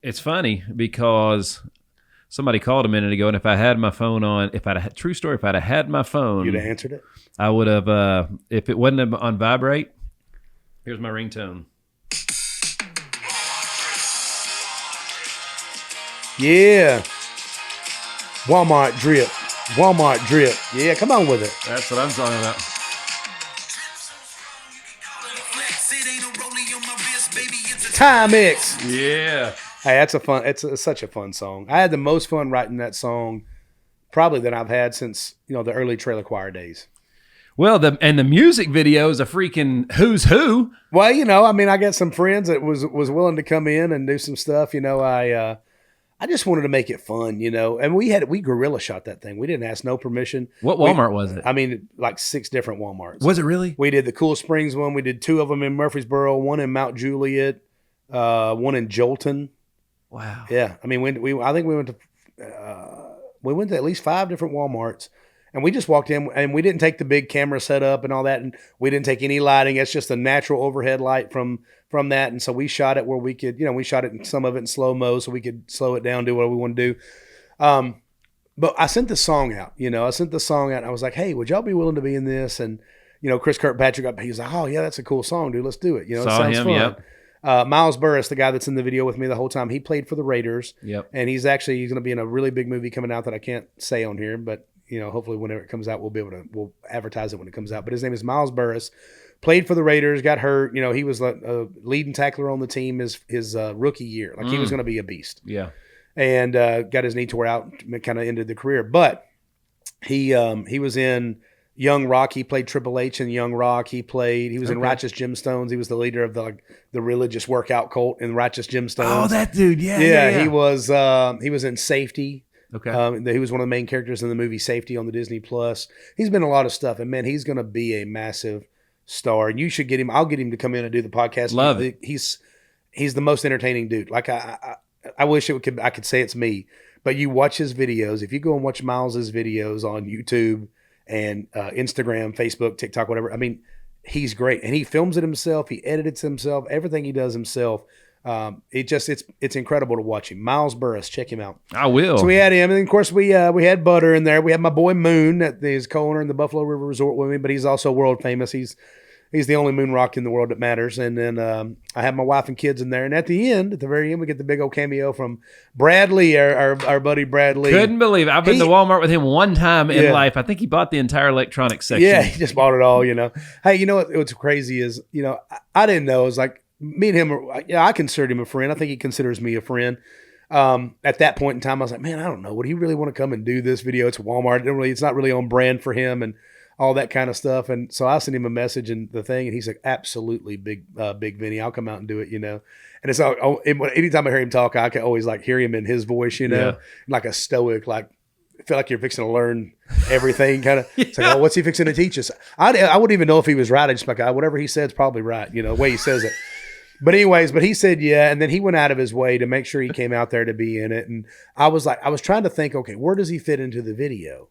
It's funny because somebody called a minute ago, and if I had my phone on, if I'd had my phone, you'd have answered it. I would have. If it wasn't on vibrate, here's my ringtone. Yeah. Walmart Drip. Walmart Drip. Yeah, come on with it. That's what I'm talking about. Timex. Yeah. Hey, it's such a fun song. I had the most fun writing that song probably that I've had since, the early Trailer Choir days. Well, the music video is a freaking who's who. Well, I got some friends that was willing to come in and do some stuff. I just wanted to make it fun, and we guerrilla shot that thing. We didn't ask no permission. What Walmart was it? Like 6 different Walmarts. Was it really? We did the Cool Springs one. We did 2 of them in Murfreesboro, one in Mount Juliet, one in Jolton. Wow. Yeah. I think we went to at least 5 different Walmarts, and we just walked in, and we didn't take the big camera setup and all that, and we didn't take any lighting. It's just a natural overhead light from that. And so we shot it where we could, we shot it in some of it in slow-mo so we could slow it down, do what we want to do. But I sent the song out, and I was like, hey, would y'all be willing to be in this? And, Chris Kirkpatrick, he was like, oh yeah, that's a cool song, dude. Let's do it. It sounds fun. Yep. Miles Burris, the guy that's in the video with me the whole time, he played for the Raiders. Yep. And he's going to be in a really big movie coming out that I can't say on here, but hopefully whenever it comes out, we'll advertise it when it comes out. But his name is Miles Burris. Played for the Raiders, got hurt. He was a leading tackler on the team his rookie year. Like he was going to be a beast. Yeah. And got his knee tore out, kind of ended the career. But he was in Young Rock. He played Triple H in Young Rock. He was in Righteous Gemstones. He was the leader of the religious workout cult in Righteous Gemstones. Oh, that dude. Yeah. He was in Safety. Okay. He was one of the main characters in the movie Safety on the Disney Plus. He's been in a lot of stuff, and man, he's going to be a massive star. And you should get him. I'll get him to come in and do the podcast. Love it. He's the most entertaining dude. Like I wish I could say it's me, but you watch his videos. If you go and watch Miles's videos on YouTube and Instagram, Facebook, TikTok, whatever. He's great, and he films it himself. He edits himself. Everything he does himself. It's incredible to watch him. Miles Burris, check him out. I will. So we had him, and of course we had Butter in there. We had my boy Moon that is co-owner in the Buffalo River Resort with me, but he's also world famous. He's the only moon rock in the world that matters. And then I have my wife and kids in there. And at the very end, we get the big old cameo from Bradley, our buddy Bradley. Couldn't believe it. I've been to Walmart with him one time in life. I think he bought the entire electronics section. Yeah, he just bought it all, Hey, what's crazy is, I didn't know. It was like me and him, I considered him a friend. I think he considers me a friend. At that point in time, I was like, man, I don't know. Would he really want to come and do this video? It's Walmart. It's not really on brand for him. And all that kind of stuff. And so I sent him a message and the thing, and he's like, absolutely, Bigg Vinny, I'll come out and do it, And it's all, anytime I hear him talk, I can always hear him in his voice, like a stoic, I feel like you're fixing to learn everything kind of. It's like, oh, what's he fixing to teach us? I wouldn't even know if he was right. I just like, whatever he said is probably right, the way he says it. But he said, yeah. And then he went out of his way to make sure he came out there to be in it. And I was trying to think, okay, where does he fit into the video?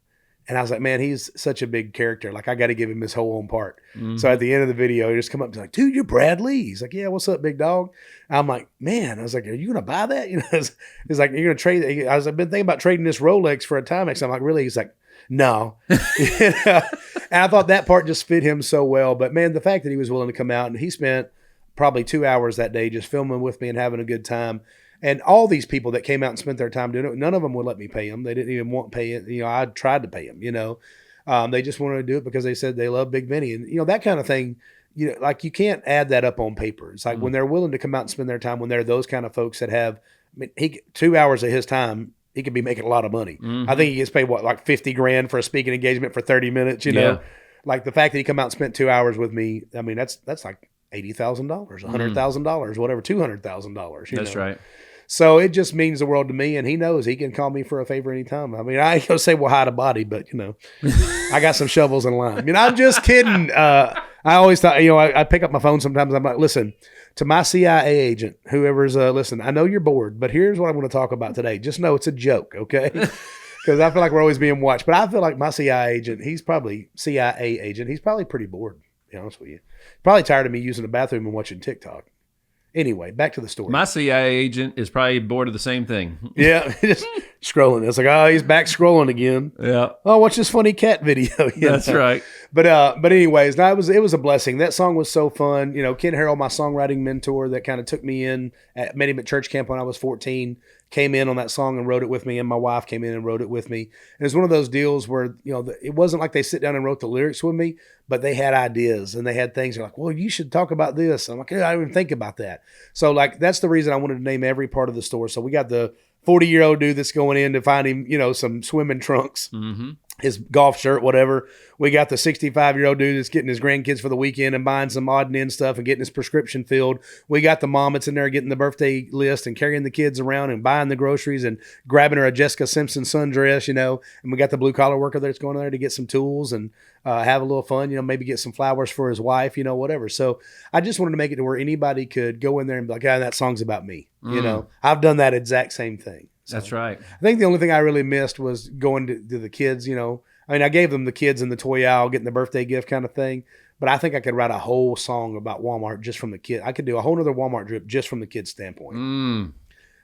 And I was like, man, he's such a big character. I got to give him his whole own part. Mm-hmm. So at the end of the video, he just come up and be like, dude, you're Bradley. He's like, yeah, what's up, big dog? And I'm like, man, I was like, are you going to buy that? He's like, you're going to trade. I was like, been thinking about trading this Rolex for a Timex. I'm like, really? He's like, no. And I thought that part just fit him so well. But man, the fact that he was willing to come out, and he spent probably 2 hours that day just filming with me and having a good time. And all these people that came out and spent their time doing it, none of them would let me pay them. They didn't even want to pay it. I tried to pay them, They just wanted to do it because they said they love Bigg Vinny. And, that kind of thing, you can't add that up on paper. It's like when they're willing to come out and spend their time, when they're those kind of folks that have 2 hours of his time, he could be making a lot of money. Mm-hmm. I think he gets paid, like $50,000 for a speaking engagement for 30 minutes, know? Like the fact that he come out and spent 2 hours with me, that's like $80,000, $100,000, whatever, $200,000. That's right. So it just means the world to me, and he knows he can call me for a favor anytime. I ain't going to say we'll hide a body, but, I got some shovels in line. I'm just kidding. I always thought, I pick up my phone sometimes. I'm like, listen, to my CIA agent, whoever's listen, I know you're bored, but here's what I'm going to talk about today. Just know it's a joke, okay? Because I feel like we're always being watched. But I feel like my CIA agent, he's probably pretty bored, to be honest with you. Probably tired of me using the bathroom and watching TikTok. Anyway, back to the story. My CIA agent is probably bored of the same thing. Yeah, just scrolling. It's like, oh, he's back scrolling again. Yeah. Oh, watch this funny cat video. That's right. But anyways, no, it was a blessing. That song was so fun. Ken Harrell, my songwriting mentor, that kind of took me in. Met him at church camp when I was 14. Came in on that song and wrote it with me, and my wife came in and wrote it with me. And it's one of those deals where it wasn't like they sit down and wrote the lyrics with me, but they had ideas and they had things. They're like, well, you should talk about this. I'm like, yeah, I didn't even think about that. So like that's the reason I wanted to name every part of the store. So we got the 40-year-old dude that's going in to find him, some swimming trunks. Mm-hmm. His golf shirt, whatever. We got the 65-year-old dude that's getting his grandkids for the weekend and buying some odd and end stuff and getting his prescription filled. We got the mom that's in there getting the birthday list and carrying the kids around and buying the groceries and grabbing her a Jessica Simpson sundress, And we got the blue-collar worker that's going in there to get some tools and have a little fun, maybe get some flowers for his wife, whatever. So I just wanted to make it to where anybody could go in there and be like, that song's about me. I've done that exact same thing. So that's right. I think the only thing I really missed was going to the kids, I gave them the kids in the toy aisle, getting the birthday gift kind of thing. But I think I could write a whole song about Walmart just from the kid. I could do a whole nother Walmart drip just from the kid's standpoint.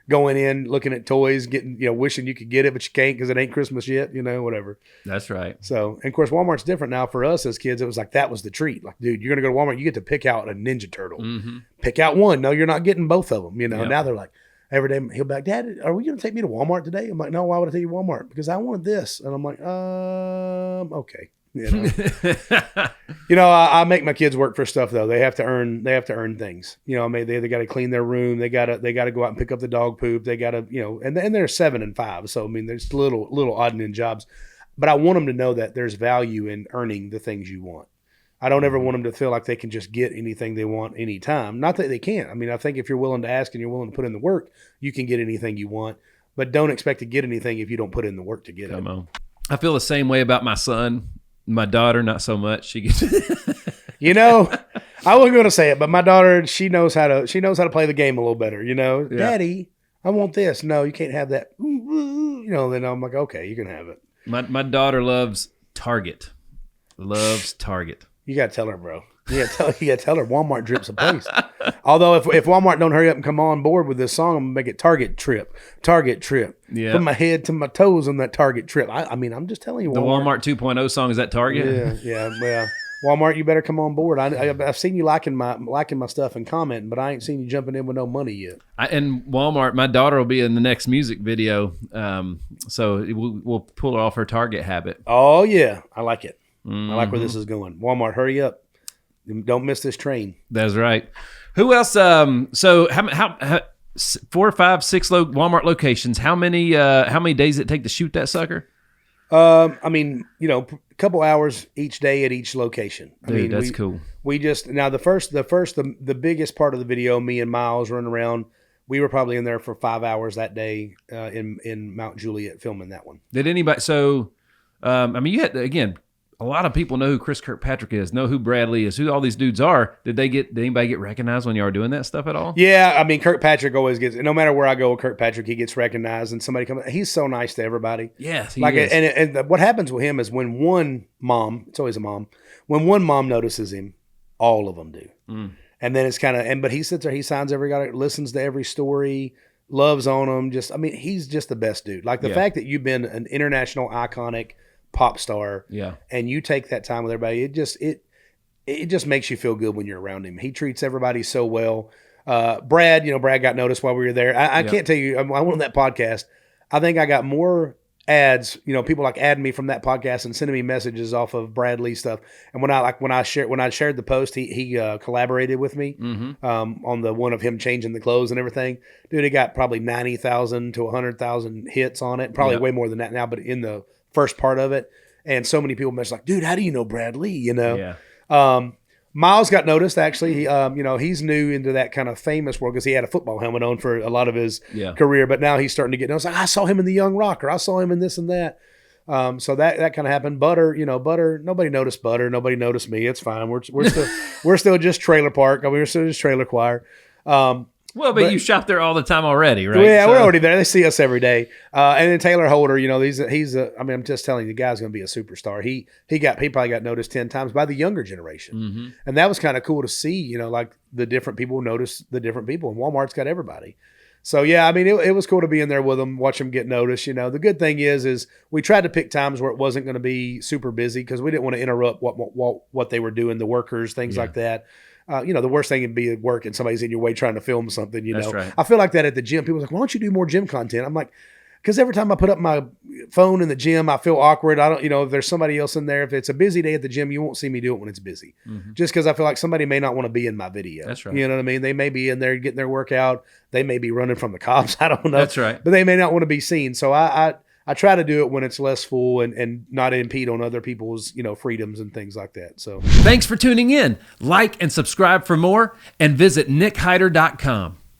Going in, looking at toys, getting, wishing you could get it, but you can't because it ain't Christmas yet, whatever. That's right. So, and of course, Walmart's different now for us as kids. It was like, that was the treat. Like, dude, you're going to go to Walmart, you get to pick out a Ninja Turtle. Mm-hmm. Pick out one. No, you're not getting both of them, Yep. Now they're like, every day he'll be like, Dad, are we going to take me to Walmart today? I'm like, no, why would I take you to Walmart? Because I wanted this. And I'm like, okay. I make my kids work for stuff though. They have to earn things. They got to clean their room. They got to go out and pick up the dog poop. They got to, and they're 7 and 5. So, there's little odd and end jobs, but I want them to know that there's value in earning the things you want. I don't ever want them to feel like they can just get anything they want anytime. Not that they can't. I think if you're willing to ask and you're willing to put in the work, you can get anything you want, but don't expect to get anything if you don't put in the work to get it. Come on. I feel the same way about my son. My daughter, not so much. She gets I wasn't going to say it, but my daughter, she knows how to play the game a little better, Yeah. Daddy, I want this. No, you can't have that. Then I'm like, okay, you can have it. My daughter loves Target. You got to tell her, bro. You got to tell her Walmart Drip's a place. Although if Walmart don't hurry up and come on board with this song, I'm going to make it Target Trip. Yeah. Put my head to my toes on that Target Trip. I'm just telling you. Walmart. The Walmart 2.0 song, is that Target? Yeah. Well, Walmart, you better come on board. I've seen you liking my stuff and commenting, but I ain't seen you jumping in with no money yet. And Walmart, my daughter will be in the next music video. So we'll pull her off her Target habit. Oh, yeah. I like it. Mm-hmm. I like where this is going. Walmart, hurry up. Don't miss this train. That's right. Who else? So how 4, 5, 6 Walmart locations. How many days it take to shoot that sucker? A couple hours each day at each location. Dude, that's cool. We just now the biggest part of the video, me and Miles running around. We were probably in there for 5 hours that day in Mount Juliet filming that one. Did anybody? So, you had again. A lot of people know who Chris Kirkpatrick is, know who Bradley is, who all these dudes are. Did anybody get recognized when you were doing that stuff at all? Yeah, Kirkpatrick always gets, no matter where I go with Kirkpatrick, he gets recognized and somebody comes. He's so nice to everybody. Yes, he is. And what happens with him is when one mom, it's always a mom, when one mom notices him, all of them do. Mm. And then it's but he sits there, he signs every guy, listens to every story, loves on them. He's just the best dude. Like the fact that you've been an international iconic pop star, and you take that time with everybody, it just makes you feel good when you're around him. He treats everybody so well. Brad got noticed while we were there. I can't tell you, I went on that podcast. I think I got more ads, people like adding me from that podcast and sending me messages off of Brad Lee stuff. And when I shared the post, he collaborated with me on the one of him changing the clothes and everything. Dude, it got probably 90,000 to 100,000 hits on it. Probably way more than that now, but in the first part of it, and so many people message like, dude, how do you know Brad Lee? Miles got noticed actually. He's new into that kind of famous world because he had a football helmet on for a lot of his career, but now he's starting to get noticed. Like, I saw him in The Young Rocker. I saw him in this and that. So that kind of happened. Butter, nobody noticed Butter. Nobody noticed me. It's fine. We're still just Trailer Park. We're still just Trailer Choir. Well, but you shop there all the time already, right? Yeah, we're already there. They see us every day. And then Taylor Holder, you know, he's I'm just telling you, the guy's going to be a superstar. He probably got noticed 10 times by the younger generation. And that was kind of cool to see, you know, like the different people notice the different people, and Walmart's got everybody. So yeah, I mean, it was cool to be in there with them, watch them get noticed. You know, the good thing is we tried to pick times where it wasn't going to be super busy because we didn't want to interrupt what they were doing, the workers, things like that. You know, the worst thing would be at work and somebody's in your way trying to film something, you know. Right. I feel like that at the gym. People are like, why don't you do more gym content? I'm like, because every time I put up my phone in the gym, I feel awkward. I don't, you know, if there's somebody else in there, if it's a busy day at the gym, you won't see me do it when it's busy. Just because I feel like somebody may not want to be in my video. That's right. You know what I mean? They may be in there getting their workout. They may be running from the cops. I don't know. That's right. But they may not want to be seen. So I try to do it when it's less full and not impede on other people's, you know, freedoms and things like that. So thanks for tuning in. Like and subscribe for more, and visit nickhyder.com.